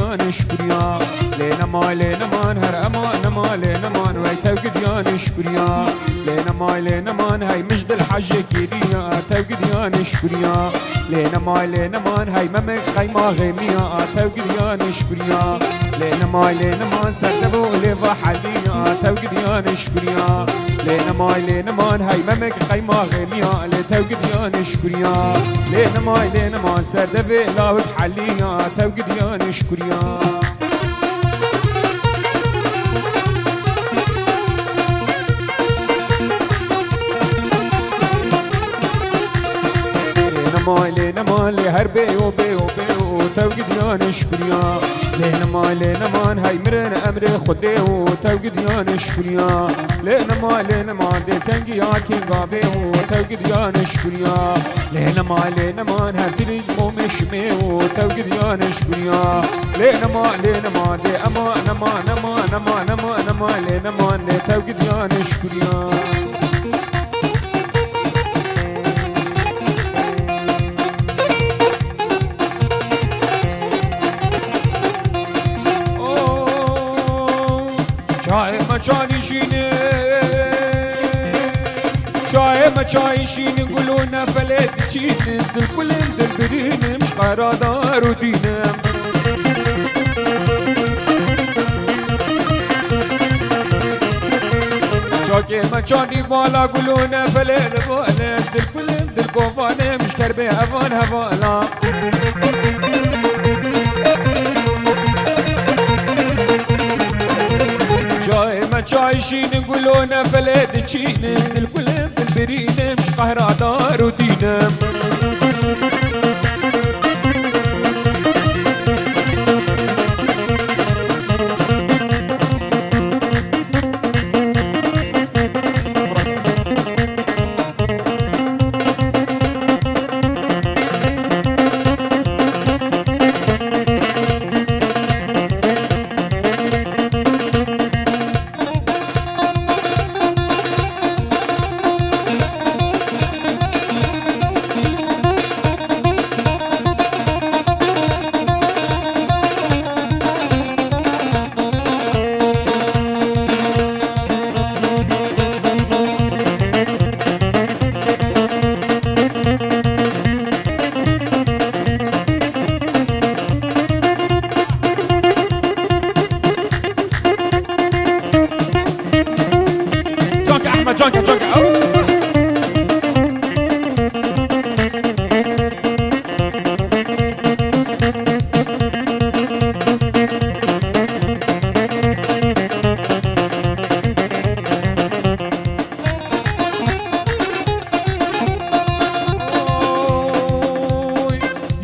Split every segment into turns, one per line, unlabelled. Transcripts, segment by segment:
دیان شکریا لینمان هر امان ما لینمان وی توقی دیان شکریا لینمان های مجد الحج کیریا توقی دیان شکریا لینمان های ممک خیما غیمیا توقی دیان شکریا لینمان سردبو لیوا حلیا توقی دیان شکریا لینمان های ممک خیما غیمیا توقی دیان شکریا لینمان سردبو لاود حلیا توقی دیان شکریا لینمان هر بیو توقی دیان شکریا لینمان های مرن امر خوده و توقی دیان شکریا لینمان دی تنگی آکی گابه و توقی دیان شکریا لینمان هر دلی مومشمه و توقی دیان شکریا لینمان دی امان لینمان دی توقی دیان شکریا شاي ما چايشين قولونا فلات تشينس دل كلن دل برين مش قرادار ودينم شاكي ما چاني بالا قولونا فلات بالا دل كلن دل قوفانه مش كربي هفان هفالا چایشین گلونه فلید چینس دل کلم دل برینم قهرادار و دینم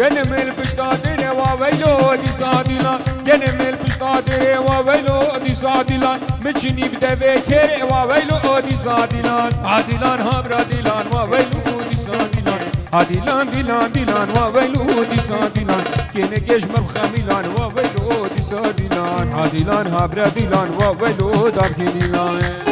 Genemel piştadire wa veylo di sadilan Genemel piştadire wa veylo di sadilan Meçini bide vekere wa veylo di sadilan Adilan habra dilan wa veylo di sadilan Adilan dilan wa veylo di sadilan Kene gejmer khamilan wa veylo di sadilan Adilan habra dilan wa veylo dabkinilan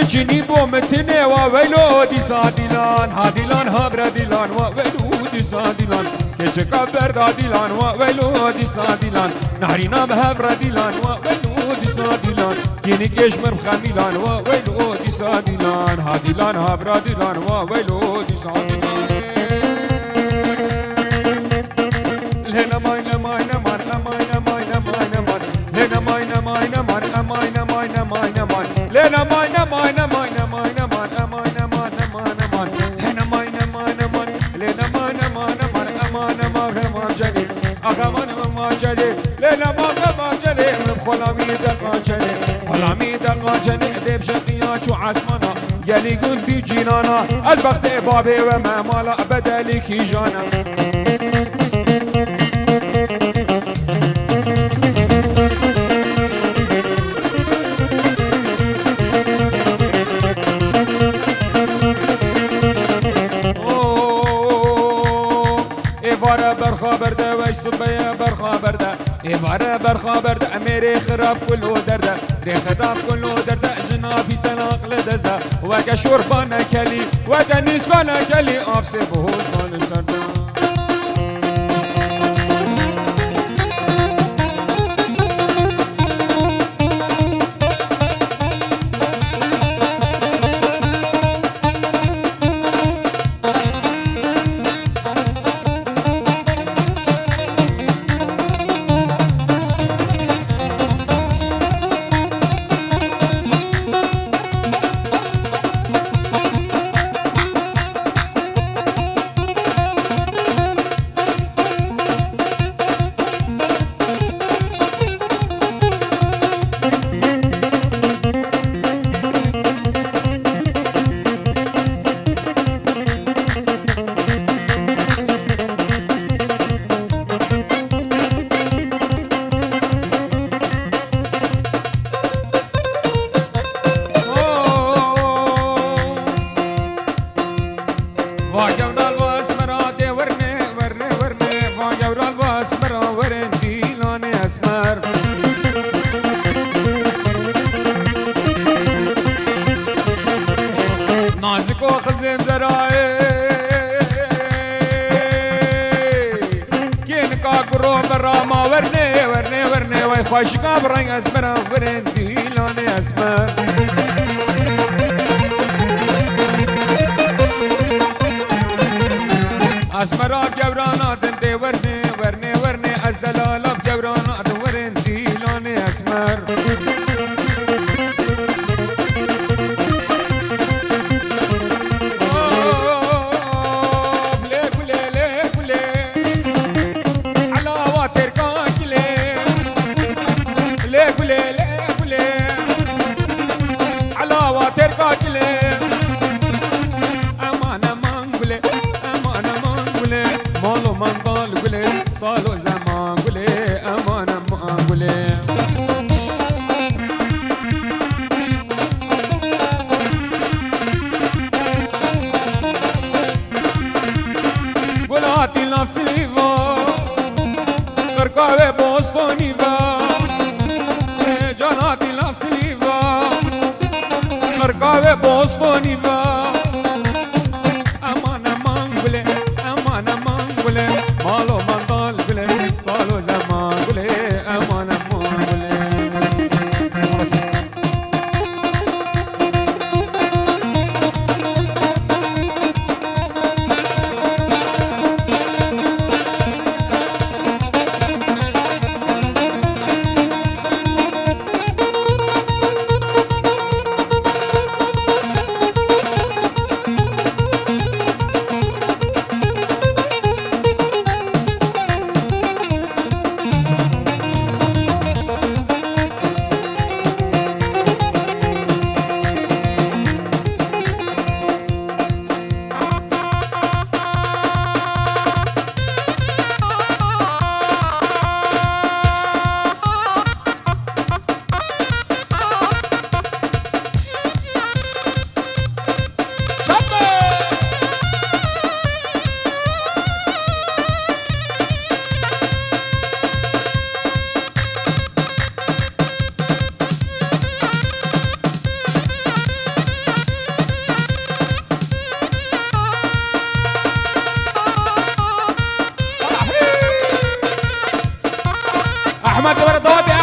مجني بومتني وويلو دي صادلان هادلان هبر دلان وويلو دي صادلان كشكا برد دلان وويلو دي صادلان نهرنا بهبر دلان وويلو دي صادلان كيني كشمر خميلان وويلو دي صادلان هادلان هبر دلان وويلو دي صادلان لنا ماينا ماينا ماينا ماينا ماينا ماينا لنا ماينا ماينا ماينا ماينا ماينا ماينا لنا ماينا ماينا ماينا ماينا ماينا ماينا ماينا ماينا لنا ماينا ماينا لنا ماينا ماينا ماينا ماينا ما جلي أغمان ما جلي لنا ما جلي خلامي دقا جلي خلامي دقا جلي ديب شقيا شو عزمنا يلي قل في جنانا أزبقت بابي وما مالا بدلي كي جانا برخابر ده ایواره برخابر ده امیری خراب کلو درده دی خراب کلو درده جنابی سناق لدزده و که شوربانه کلی و دنیسکانه کلی آفسی بهوستان سرده نازك وخزم زراعي كين كاكرو برا ما ورني ورني ورني وي خوش قبرين اسمر ورندي لوني اسمر اسمر جورانا دندي ورني ورني ورني از دلال جورانا ورندي لوني اسمر صالو زمان قولي أمان أمان قولي قولاتي نفسي فا كركاوي بوستوني فا جاناتي نفسي فا كركاوي بوستوني فا أمان أمان قولي أمان أمان قولي مالو من صالو زمان قولي أمان أمان قولي احمد ورداد